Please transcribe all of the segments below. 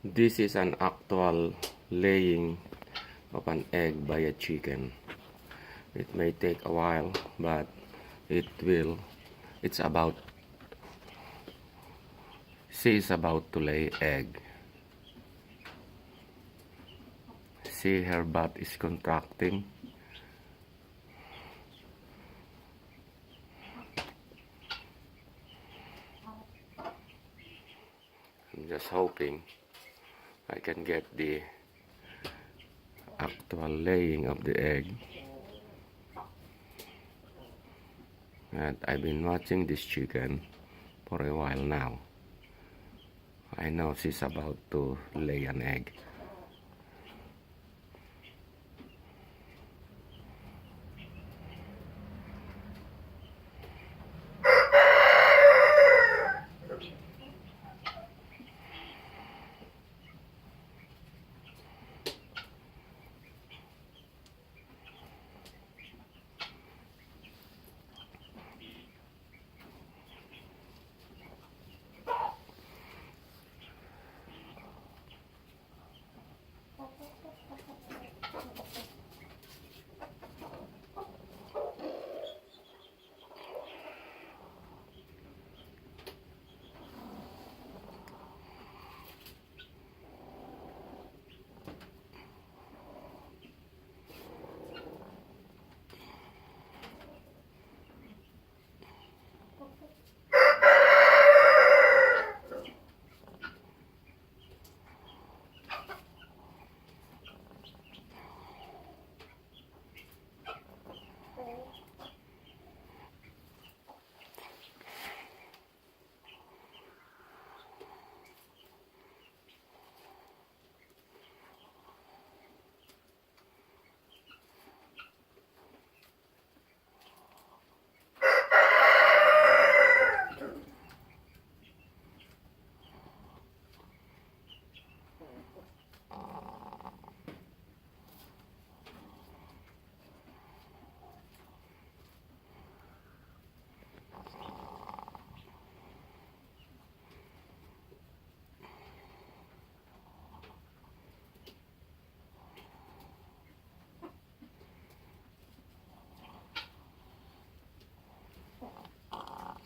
This is an actual laying of an egg by a chicken. It may take a while, but it's about, she is about to lay egg. See, her butt is contracting. I'm just hoping I can get the actual laying of the egg. And I've been watching this chicken for a while now. I know she's about to lay an egg.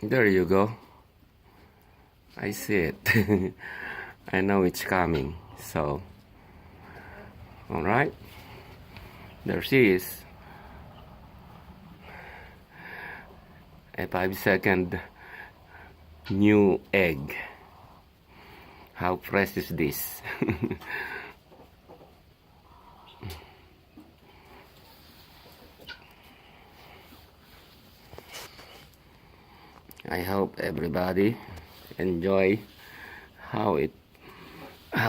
There you go. I see it. I know it's coming. So, alright. There she is. A 5-second new egg. How fresh is this? I hope everybody enjoy how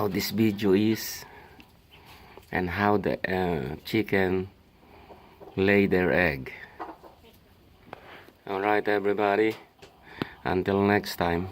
this video is and how the chicken lay their egg. Alright everybody, until next time.